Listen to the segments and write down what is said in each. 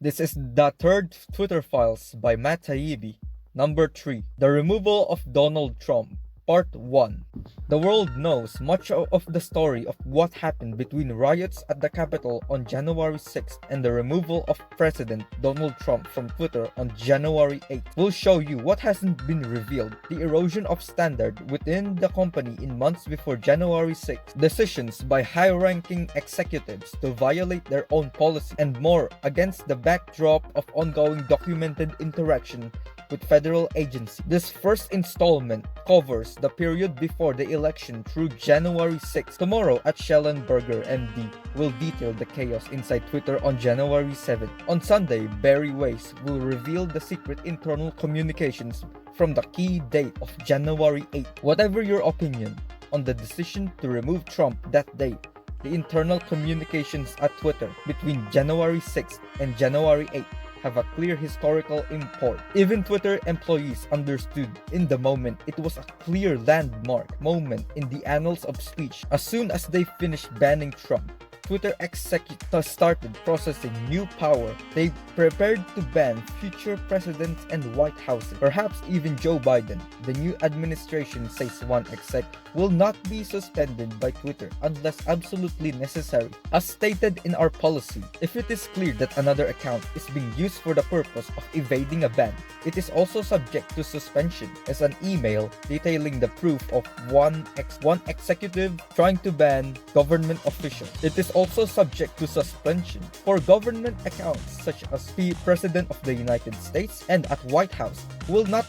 This is the third Twitter Files by Matt Taibbi. Number 3. The Removal of Donald Trump. Part 1. The world knows much of the story of what happened between riots at the Capitol on January 6th and the removal of President Donald Trump from Twitter on January 8th. We'll show you what hasn't been revealed, the erosion of standard within the company in months before January 6th, decisions by high-ranking executives to violate their own policy, and more against the backdrop of ongoing documented interaction with federal agencies. This first installment covers the period before the election through January 6. Tomorrow at Schellenberger MD will detail the chaos inside Twitter on January 7. On Sunday, Barry Weiss will reveal the secret internal communications from the key date of January 8. Whatever your opinion on the decision to remove Trump that day, the internal communications at Twitter between January 6 and January 8 have a clear historical import. Even Twitter employees understood in the moment it was a clear landmark moment in the annals of speech. As soon as they finished banning Trump, Twitter executives started processing new power. They prepared to ban future presidents and White Houses, perhaps even Joe Biden. The new administration, says one exec, will not be suspended by Twitter unless absolutely necessary. As stated in our policy, if it is clear that another account is being used for the purpose of evading a ban, it is also subject to suspension, as an email detailing the proof of one executive trying to ban government officials. It is also subject to suspension for government accounts such as the President of the United States and at White House. We will not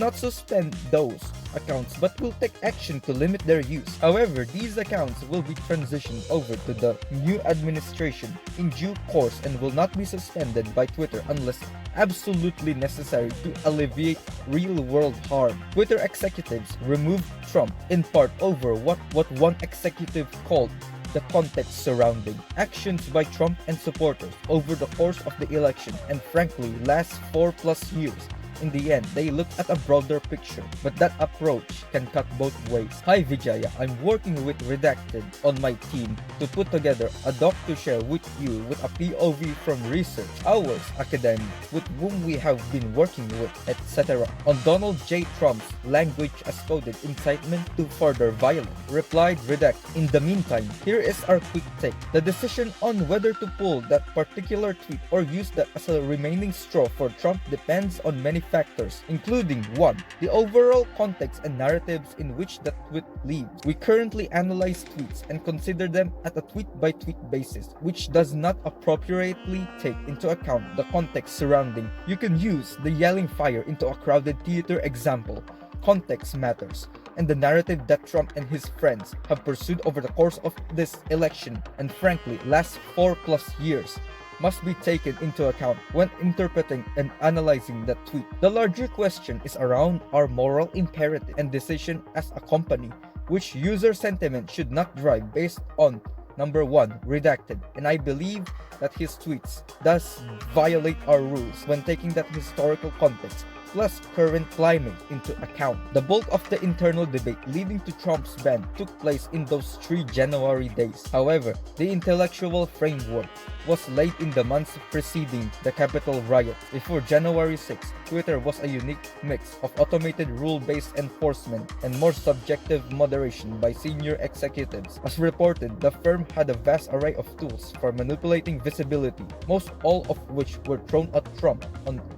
suspend those accounts but will take action to limit their use. However, these accounts will be transitioned over to the new administration in due course and will not be suspended by Twitter unless absolutely necessary to alleviate real-world harm. Twitter executives removed Trump in part over what one executive called the context surrounding actions by Trump and supporters over the course of the election and frankly last 4+ years. In the end, they look at a broader picture, but that approach can cut both ways. Hi Vijaya, I'm working with Redacted on my team to put together a doc to share with you with a POV from research, ours, academic, with whom we have been working with, etc. on Donald J. Trump's language as coded incitement to further violence, replied Redact. In the meantime, here is our quick take. The decision on whether to pull that particular tweet or use that as a remaining straw for Trump depends on many factors, including 1. The overall context and narratives in which that tweet leads. We currently analyze tweets and consider them at a tweet-by-tweet basis, which does not appropriately take into account the context surrounding. You can use the yelling fire into a crowded theater example. Context matters, and the narrative that Trump and his friends have pursued over the course of this election and frankly last 4+ years must be taken into account when interpreting and analyzing that tweet. The larger question is around our moral imperative and decision as a company, which user sentiment should not drive based on number 1, Redacted, and I believe that his tweets does violate our rules when taking that historical context plus current climate into account. The bulk of the internal debate leading to Trump's ban took place in those 3 January days. However, the intellectual framework was laid in the months preceding the Capitol riot. Before January 6, Twitter was a unique mix of automated rule-based enforcement and more subjective moderation by senior executives. As reported, the firm had a vast array of tools for manipulating visibility, most all of which were thrown at Trump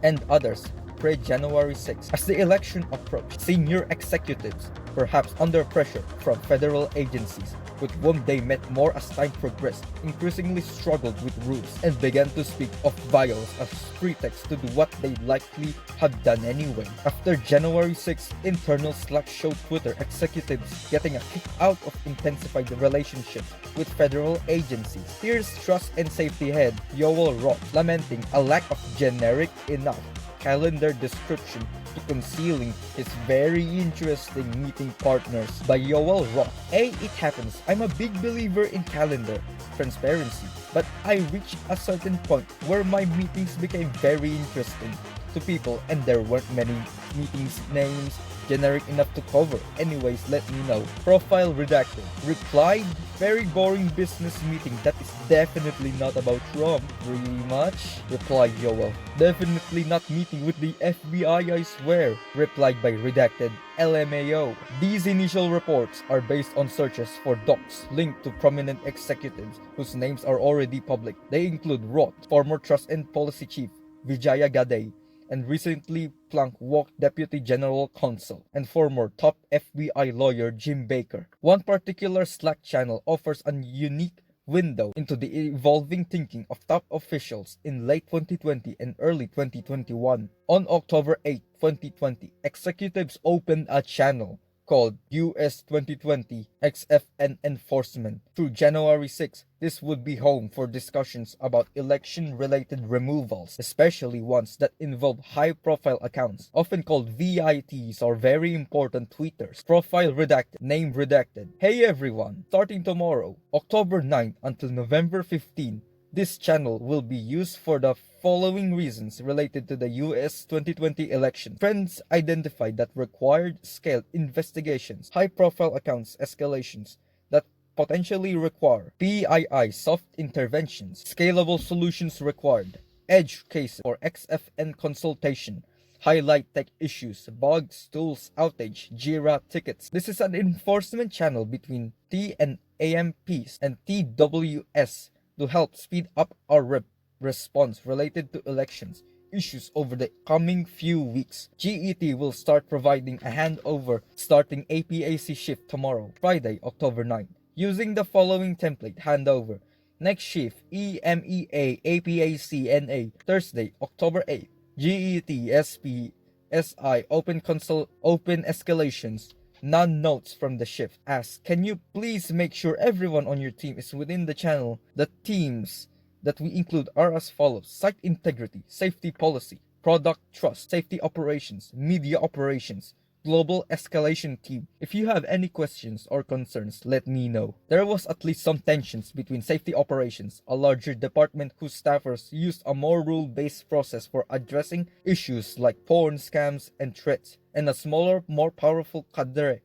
and others pre-January 6. As the election approached, senior executives, perhaps under pressure from federal agencies with whom they met more as time progressed, increasingly struggled with rules and began to speak of violence as pretext to do what they likely had done anyway. After January 6, internal Slack showed Twitter executives getting a kick out of intensified relationships with federal agencies. Here's Trust and Safety Head Yoel Roth lamenting a lack of generic enough calendar description to concealing his very interesting meeting partners by Yoel Roth. It happens. I'm a big believer in calendar transparency, but I reached a certain point where my meetings became very interesting. to people and there weren't many meetings names generic enough to cover. Anyways, let me know. Profile redacted. Replied, very boring business meeting that is definitely not about Trump. Really much? Replied Joel. Definitely not meeting with the FBI, I swear. Replied by redacted LMAO. These initial reports are based on searches for docs linked to prominent executives whose names are already public. They include Roth, former Trust and Policy Chief Vijaya Gadde, and recently Planck-Walk Deputy General Counsel, and former top FBI lawyer Jim Baker. One particular Slack channel offers a unique window into the evolving thinking of top officials in late 2020 and early 2021. On October 8, 2020, executives opened a channel called US 2020 XFN Enforcement. Through January 6, this would be home for discussions about election-related removals, especially ones that involve high-profile accounts, often called VITs or very important tweeters. Profile redacted, name redacted. Hey everyone, starting tomorrow, October 9 until November 15, this channel will be used for the following reasons related to the US 2020 election. Trends identified that required scaled investigations, high-profile accounts escalations that potentially require PII soft interventions, scalable solutions required, edge cases or XFN consultation, highlight tech issues, bugs, tools, outage, Jira tickets. This is an enforcement channel between T and AMPs and TWS to help speed up our response related to elections issues over the coming few weeks. GET will start providing a handover starting APAC shift tomorrow, Friday, October 9, using the following template handover. Next shift, EMEA APAC NA, Thursday, October 8, GET SP SI open escalations. None notes from the shift. Ask, can you please make sure everyone on your team is within the channel? The teams that we include are as follows: site integrity, safety policy, product trust, safety operations, media operations, global escalation team. If you have any questions or concerns, let me know. There was at least some tensions between safety operations, a larger department whose staffers used a more rule-based process for addressing issues like porn scams and threats, and a smaller, more powerful cadre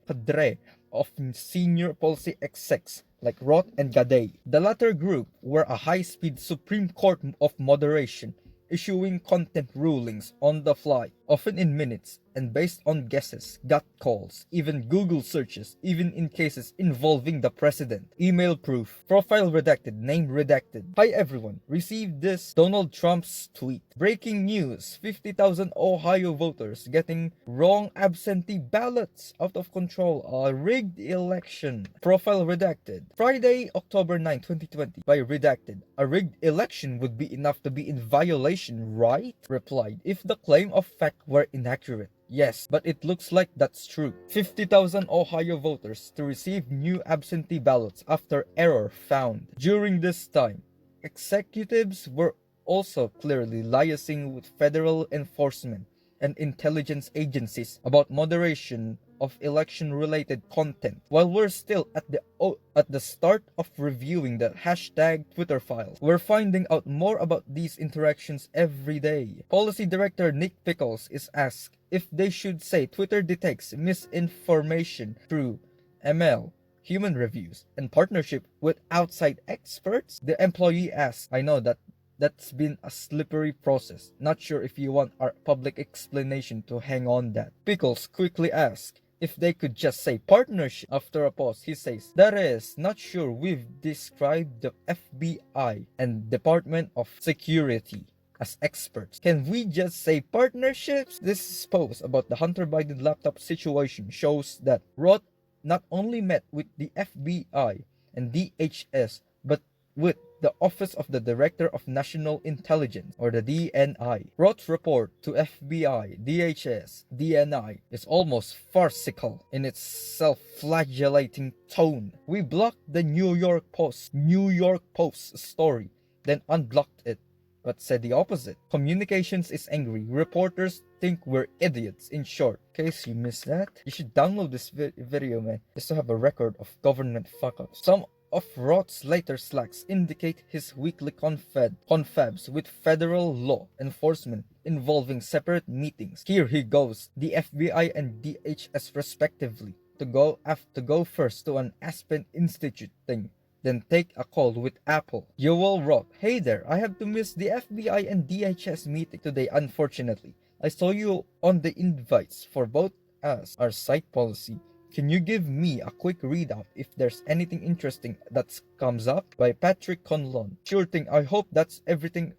of senior policy execs like Roth and Gadde. The latter group were a high-speed Supreme Court of moderation, issuing content rulings on the fly, often in minutes, and based on guesses, gut calls, even Google searches, even in cases involving the president. Email proof. Profile redacted, name redacted. Hi everyone, received this Donald Trump's tweet. Breaking news, 50,000 Ohio voters getting wrong absentee ballots. Out of control, a rigged election. Profile redacted. Friday, October 9, 2020, by redacted. A rigged election would be enough to be in violation, right? Replied, if the claim of fact were inaccurate. Yes, but it looks like that's true. 50,000 Ohio voters to receive new absentee ballots after error found. During this time, executives were also clearly liaising with federal enforcement and intelligence agencies about moderation of election-related content. While we're still at the start of reviewing the hashtag Twitter files, we're finding out more about these interactions every day. Policy Director Nick Pickles is asked if they should say Twitter detects misinformation through ML, human reviews, and partnership with outside experts. The employee asks, I know that's been a slippery process. Not sure if you want our public explanation to hang on that. Pickles quickly asks if they could just say partnership. After a pause, he says, that is, not sure we've described the FBI and Department of Security as experts. Can we just say partnerships? This post about the Hunter Biden laptop situation shows that Roth not only met with the FBI and DHS, but with the Office of the Director of National Intelligence, or the DNI. Roth's report to FBI, DHS, DNI is almost farcical in its self-flagellating tone. We blocked the New York Post story, then unblocked it, but said the opposite. Communications is angry. Reporters think we're idiots. In short, in case you missed that, you should download this video, man, just to have a record of government fuck-ups. Some of Roth's later slacks indicate his weekly confabs with federal law enforcement involving separate meetings. Here he goes, the FBI and DHS respectively, to go first to an Aspen Institute thing, then take a call with Apple. Yoel wrote, "Hey there, I have to miss the FBI and DHS meeting today unfortunately. I saw you on the invites for both as our site policy. Can you give me a quick readout if there's anything interesting that comes up?" By Patrick Conlon. Sure thing, I hope that's everything.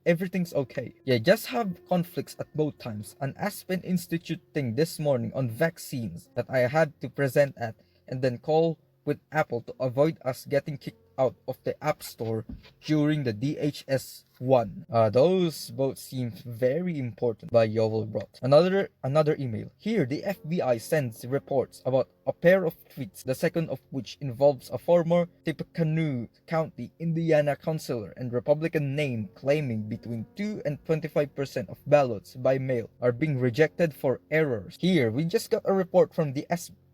Everything's okay. Yeah, just have conflicts at both times. An Aspen Institute thing this morning on vaccines that I had to present at, and then call with Apple to avoid us getting kicked out of the App Store during the DHS one. Those both seem very important. By Yoel Roth. Another email. Here, the FBI sends reports about a pair of tweets, the second of which involves a former Tippecanoe County, Indiana councilor and Republican name claiming between 2 and 25% of ballots by mail are being rejected for errors. Here, we just got a report from the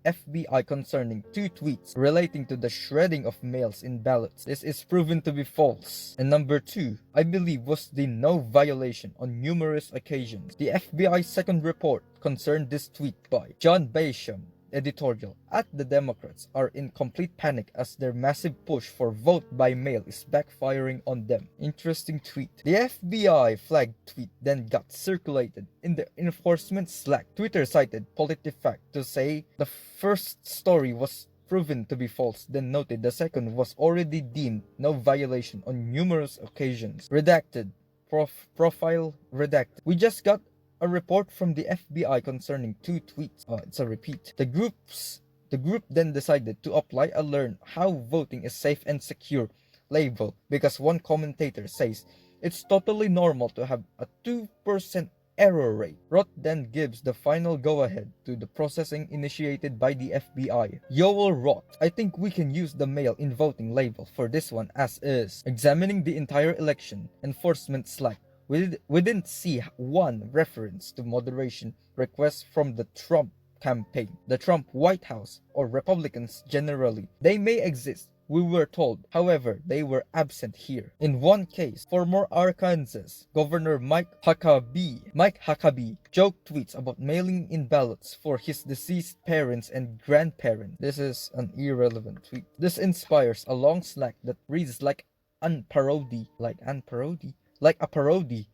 FBI concerning 2 tweets relating to the shredding of mails in ballots. This is proven to be false. And number 2, I believe, was the no violation on numerous occasions. The FBI's second report concerned this tweet by John Basham. Editorial. At the Democrats are in complete panic as their massive push for vote by mail is backfiring on them. Interesting tweet. The FBI flagged tweet then got circulated in the enforcement Slack. Twitter cited PolitiFact to say the first story was proven to be false, then noted the second was already deemed no violation on numerous occasions. Redacted. Profile redacted. We just got a report from the FBI concerning 2 tweets. It's a repeat. The group then decided to apply a learn how voting is safe and secure label because one commentator says it's totally normal to have a 2% error rate. Roth then gives the final go-ahead to the processing initiated by the FBI. Yoel Roth, I think we can use the mail-in voting label for this one as is. Examining the entire election enforcement Slack, we didn't see one reference to moderation requests from the Trump campaign, the Trump White House, or Republicans generally. They may exist, we were told. However, they were absent here. In one case, former Arkansas Governor Mike Huckabee joked tweets about mailing in ballots for his deceased parents and grandparents. This is an irrelevant tweet. This inspires a long Slack that reads like a parody.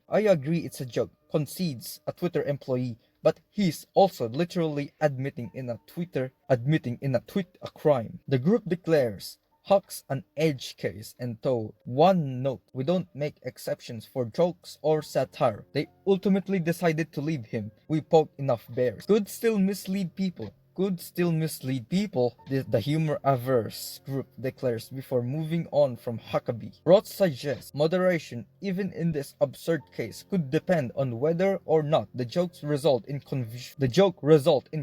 I agree it's a joke, concedes a Twitter employee, but he's also literally admitting in a tweet a crime. The group declares Huck's an edge case and told, one note, we don't make exceptions for jokes or satire. They ultimately decided to leave him. We poked enough bears. Could still mislead people. The humor-averse group declares before moving on from Huckabee. Roth suggests moderation, even in this absurd case, could depend on whether or not the joke result in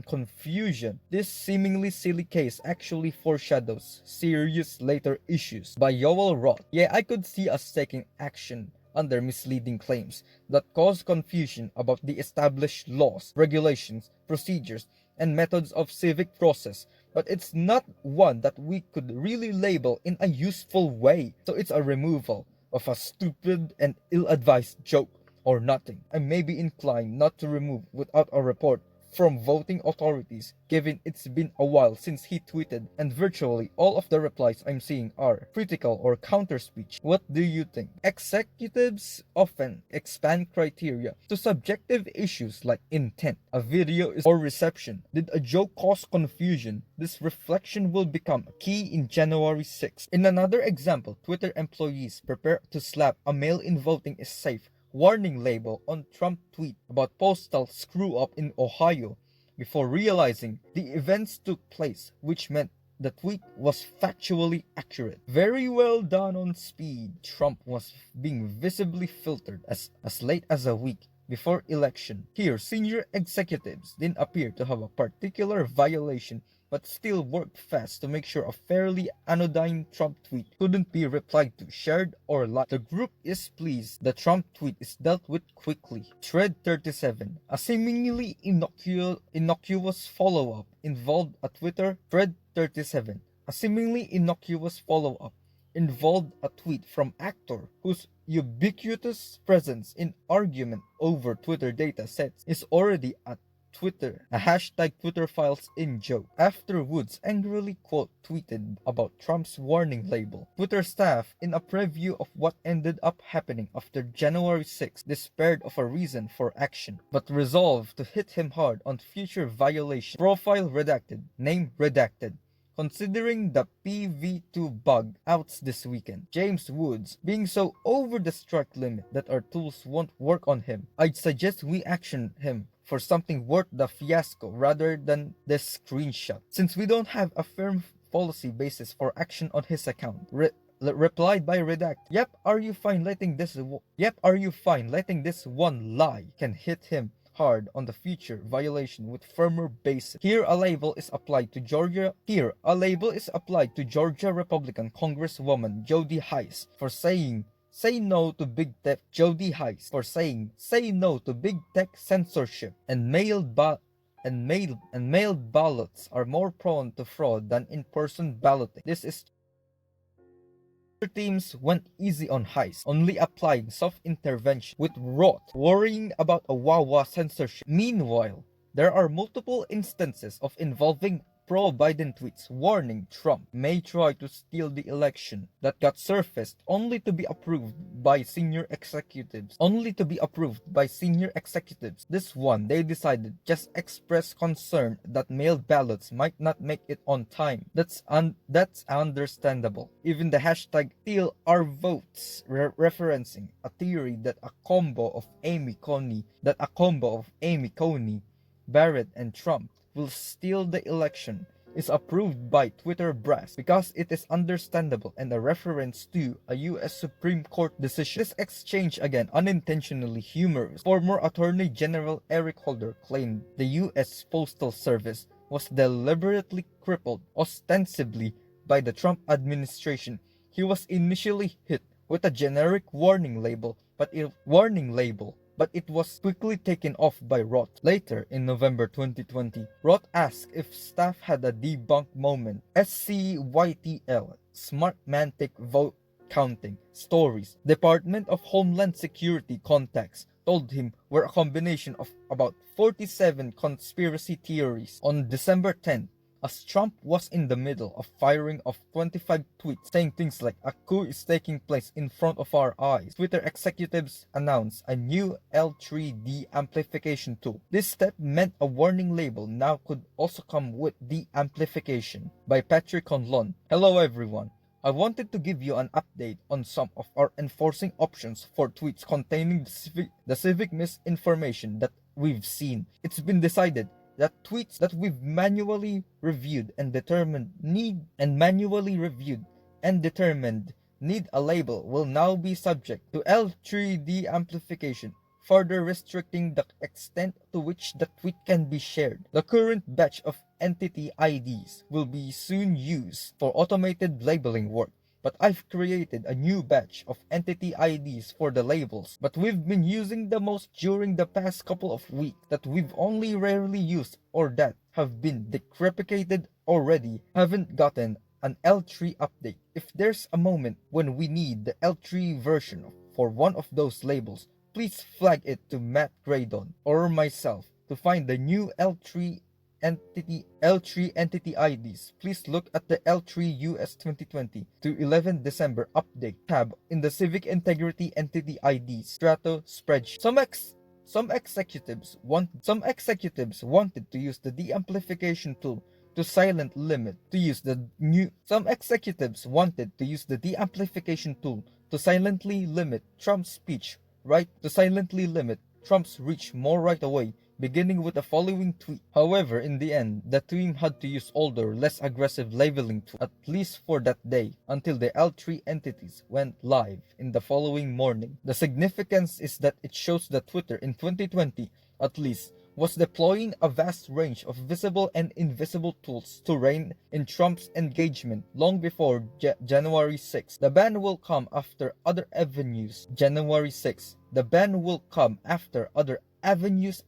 confusion. This seemingly silly case actually foreshadows serious later issues. By Yoel Roth. Yeah, I could see us taking action under misleading claims that cause confusion about the established laws, regulations, procedures, and methods of civic process, but it's not one that we could really label in a useful way. So it's a removal of a stupid and ill-advised joke or nothing. I may be inclined not to remove without a report from voting authorities, given it's been a while since he tweeted, and virtually all of the replies I'm seeing are critical or counter speech. What do you think? Executives often expand criteria to subjective issues like intent, a video or reception. Did a joke cause confusion? This reflection will become key in January 6th. In another example, Twitter employees prepare to slap a mail-in voting is safe warning label on Trump tweet about postal screw-up in Ohio before realizing the events took place, which meant the tweet was factually accurate. Very well done on speed. Trump was being visibly filtered as late as a week before election. Here, senior executives didn't appear to have a particular violation but still worked fast to make sure a fairly anodyne Trump tweet couldn't be replied to, shared, or liked. The group is pleased the Trump tweet is dealt with quickly. Thread 37, a seemingly innocuous follow-up involved a Twitter. Thread 37, a seemingly innocuous follow-up involved a tweet from actor whose ubiquitous presence in argument over Twitter data sets is already a hashtag Twitter files in joke. After Woods angrily quote tweeted about Trump's warning label, Twitter staff, in a preview of what ended up happening after January 6, despaired of a reason for action, but resolved to hit him hard on future violations. Profile redacted, name redacted. Considering the PV2 bug outs this weekend, James Woods being so over the strike limit that our tools won't work on him, I'd suggest we action him for something worth the fiasco rather than this screenshot. Since we don't have a firm policy basis for action on his account, replied by Redact, Yep, are you fine letting this one lie can hit him hard on the future violation with firmer basis. Here a label is applied to Georgia Republican Congresswoman Jody Hice for saying say no to big tech censorship, and mailed ballots are more prone to fraud than in-person balloting. This is teams went easy on Hice, only applying soft intervention, with Roth worrying about a Wawa censorship. Meanwhile, there are multiple instances of involving pro-Biden tweets warning Trump may try to steal the election that got surfaced only to be approved by senior executives. This one, they decided just express concern that mailed ballots might not make it on time. That's understandable. Even the hashtag steal our votes referencing a theory that a combo of Amy Coney, Barrett, and Trump will steal the election is approved by Twitter brass because it is understandable and a reference to a US Supreme Court decision. This exchange, again unintentionally humorous. Former Attorney General Eric Holder claimed the US Postal Service was deliberately crippled, ostensibly by the Trump administration. He was initially hit with a generic warning label, but it was quickly taken off by Roth. Later, in November 2020, Roth asked if staff had a debunk moment. SCYTL, Smartmantic Vote Counting Stories, Department of Homeland Security contacts told him were a combination of about 47 conspiracy theories. On December 10th, as Trump was in the middle of firing off 25 tweets saying things like a coup is taking place in front of our eyes, Twitter executives announced a new L3 amplification tool. This step meant a warning label now could also come with amplification. By Patrick Conlon. Hello everyone. I wanted to give you an update on some of our enforcing options for tweets containing the civic misinformation that we've seen. It's been decided that tweets that we've manually reviewed and determined need a label will now be subject to L3 amplification, further restricting the extent to which the tweet can be shared. The current batch of entity IDs will be soon used for automated labeling work, but I've created a new batch of entity IDs for the labels, but we've been using the most during the past couple of weeks that we've only rarely used or that have been deprecated already, haven't gotten an L3 update. If there's a moment when we need the L3 version for one of those labels, please flag it to Matt Graydon or myself to find the new L3 entity IDs. Please look at the L3 US 2020 to 11 December update tab in the Civic Integrity Entity IDs Strato spreadsheet. Some executives wanted to use the deamplification tool to silently limit Trump's reach more right away, beginning with the following tweet. However, in the end, the team had to use older, less aggressive labeling tools, at least for that day, until the L3 entities went live in the following morning. The significance is that it shows that Twitter in 2020, at least, was deploying a vast range of visible and invisible tools to rein in Trump's engagement long before January 6. The ban will come after other avenues.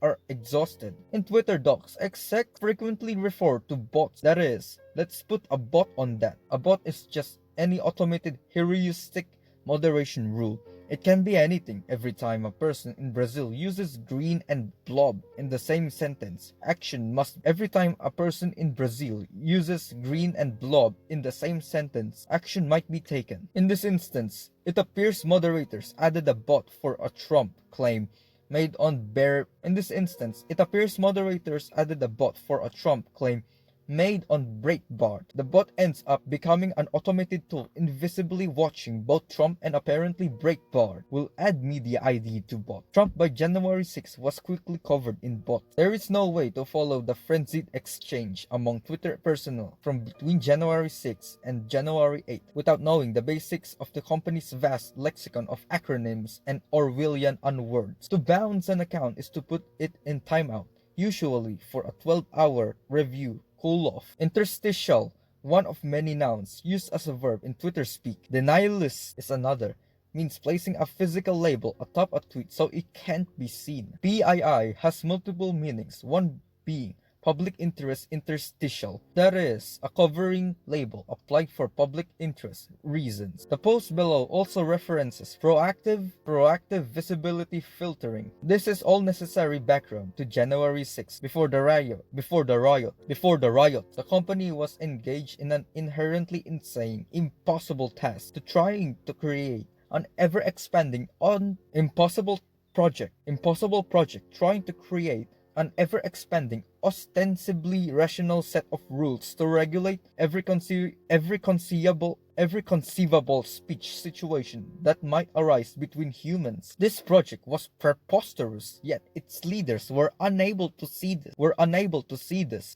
Are exhausted. In Twitter docs, execs frequently refer to bots. That is, let's put a bot on that. A bot is just any automated heuristic moderation rule. It can be anything. Every time a person in Brazil uses green and blob in the same sentence, action must every time a person in Brazil uses green and blob in the same sentence, action might be taken. In this instance, it appears moderators added a bot for a Trump claim made on bare in this instance, it appears moderators added a bot for a Trump claim made on Breitbart. The bot ends up becoming an automated tool invisibly watching both Trump and apparently Breitbart will add media ID to bot. Trump by January 6 was quickly covered in bot. There is no way to follow the frenzied exchange among Twitter personnel from between January 6 and January 8 without knowing the basics of the company's vast lexicon of acronyms and Orwellian unwords. To bounce an account is to put it in timeout, usually for a 12-hour review cool-off. Interstitial, one of many nouns used as a verb in Twitter speak. Denialist is another, means placing a physical label atop a tweet so it can't be seen. PII has multiple meanings, one being public interest interstitial, that is, a covering label applied for public interest reasons. The post below also references proactive visibility filtering. This is all necessary background to January 6 before the riot. The company was engaged in an inherently insane, impossible task to trying to create an ever-expanding impossible project trying to create an ever-expanding, ostensibly rational set of rules to regulate every conceivable speech situation that might arise between humans. This project was preposterous, yet its leaders were unable to see this.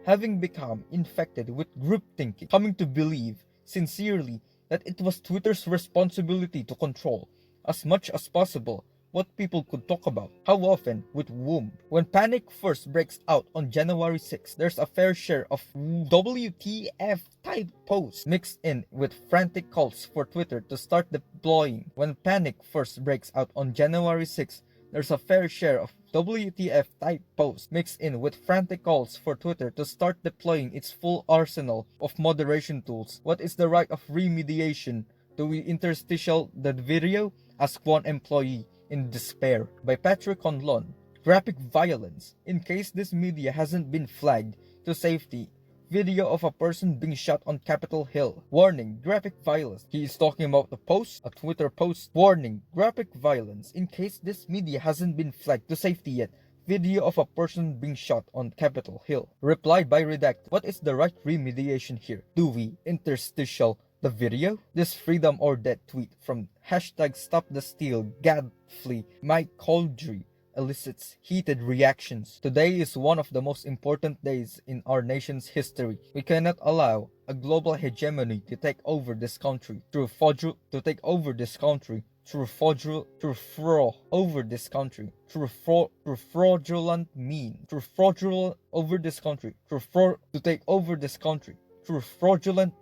Having become infected with group thinking, coming to believe sincerely that it was Twitter's responsibility to control, as much as possible, what people could talk about, how often, with whom. When panic first breaks out on January 6, there's a fair share of WTF type posts mixed in with frantic calls for Twitter to start deploying. When panic first breaks out on January 6, there's a fair share of WTF type posts mixed in with frantic calls for Twitter to start deploying its full arsenal of moderation tools. What is the right of remediation? Do we interstitial the video? Asked one employee in despair. By Patrick Conlon. Graphic violence. In case this media hasn't been flagged to safety, video of a person being shot on Capitol Hill. Warning, graphic violence. He is talking about the post, a Twitter post. Warning, graphic violence. In case this media hasn't been flagged to safety yet, video of a person being shot on Capitol Hill. Replied by Redact. What is the right remediation here? Do we interstitial the video? This freedom or death tweet from #StopTheSteal Gadfly Mike Coldry elicits heated reactions. Today is one of the most important days in our nation's history. We cannot allow a global hegemony to take over this country through fraudulent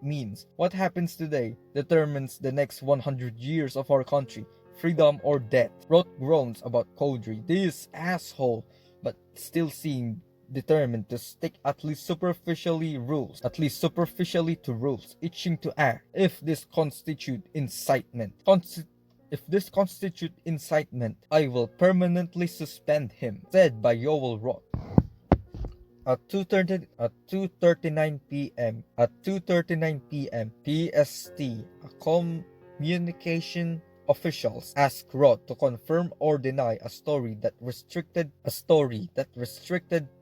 means. What happens today determines the next 100 years of our country. Freedom or death. Wrote groans about Coldry, this asshole, but still seemed determined to stick at least superficially to rules, itching to act. If this constitute incitement, I will permanently suspend him, said by Yoel Roth. At 2:39 p.m. PST, a communication officials asked Roth to confirm or deny a story that restricted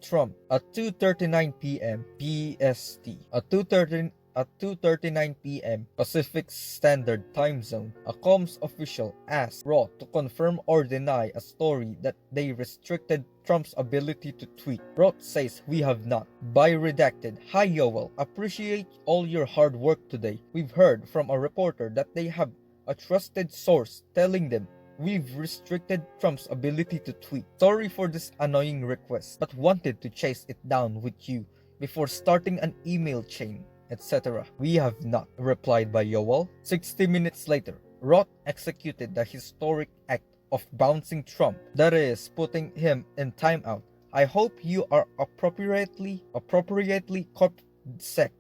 Trump. At 2:39 p.m. PST, at 2:39 p.m. Pacific Standard Time Zone, a comms official asked Roth to confirm or deny a story that they restricted Trump's ability to tweet. Roth says we have not. By redacted. Hi Yoel, appreciate all your hard work today. We've heard from a reporter that they have a trusted source telling them we've restricted Trump's ability to tweet. Sorry for this annoying request, but wanted to chase it down with you before starting an email chain, etc. We have not, replied by Yoel. 60 minutes later, Roth executed the historic act of bouncing Trump, that is, putting him in timeout. I hope you are appropriately sec.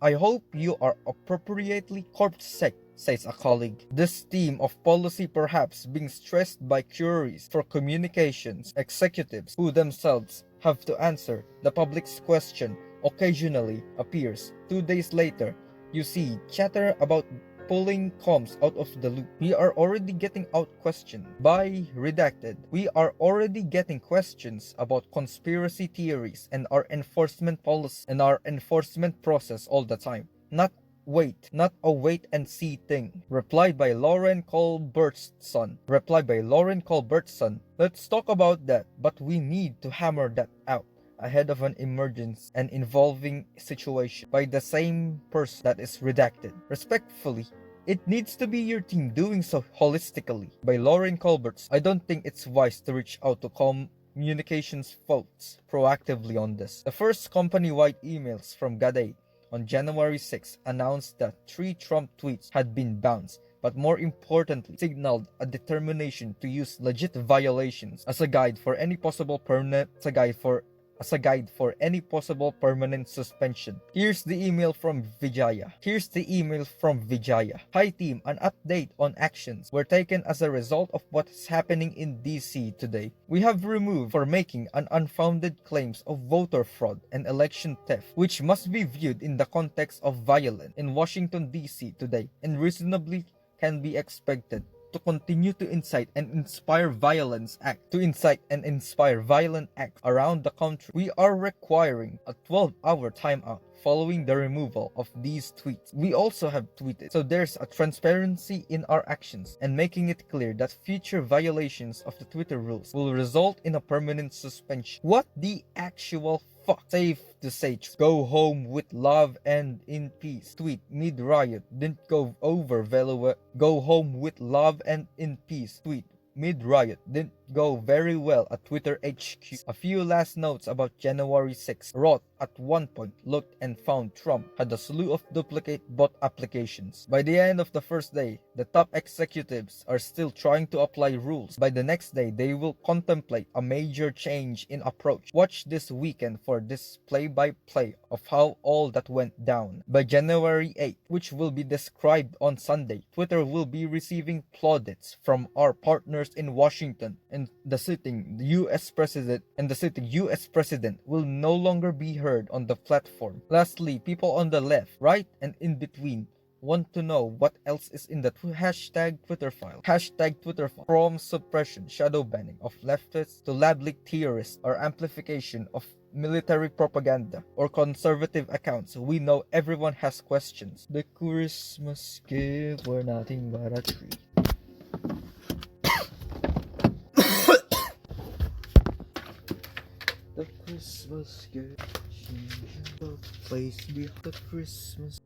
I hope you are appropriately corped sec, says a colleague. This theme of policy perhaps being stressed by queries for communications executives who themselves have to answer the public's question occasionally appears. 2 days later, you see chatter about pulling comms out of the loop. We are already getting out questioned by redacted. We are already getting questions about conspiracy theories and our enforcement policy and our enforcement process all the time. Not a wait and see thing. Replied by Lauren Colbert's son. Let's talk about that, but we need to hammer that out ahead of an emergence and involving situation by the same person that is redacted. Respectfully, it needs to be your team doing so holistically. By Lauren Colberts, I don't think it's wise to reach out to communications folks proactively on this. The first company-wide emails from Gade on January 6 announced that 3 Trump tweets had been bounced, but more importantly, signaled a determination to use legit violations as a guide for any possible permanent suspension. Here's the email from Vijaya. Hi team, an update on actions were taken as a result of what's happening in DC today. We have removed for making an unfounded claims of voter fraud and election theft, which must be viewed in the context of violence in Washington DC today and reasonably can be expected to continue to incite and inspire violent acts around the country. We are requiring a 12-hour timeout following the removal of these tweets. We also have tweeted, so there's a transparency in our actions and making it clear that future violations of the Twitter rules will result in a permanent suspension. What the actual fuck? Safe to say, go home with love and in peace. Tweet mid-riot didn't go over very well. Go home with love and in peace. Tweet mid-riot didn't go very well at Twitter HQ. A few last notes about January 6. Roth at one point looked and found Trump had a slew of duplicate bot applications. By the end of the first day, the top executives are still trying to apply rules. By the next day, they will contemplate a major change in approach. Watch this weekend for this play-by-play of how all that went down. By January 8, which will be described on Sunday, Twitter will be receiving plaudits from our partners in Washington, and the sitting US president will no longer be heard on the platform. Lastly, people on the left, right, and in between want to know what else is in the hashtag Twitter file. Hashtag Twitter file. From suppression, shadow banning of leftists to lab-leak theorists or amplification of military propaganda or conservative accounts, we know everyone has questions. The Christmas gift were nothing but a tree. The Christmas gift, the place behind the Christmas.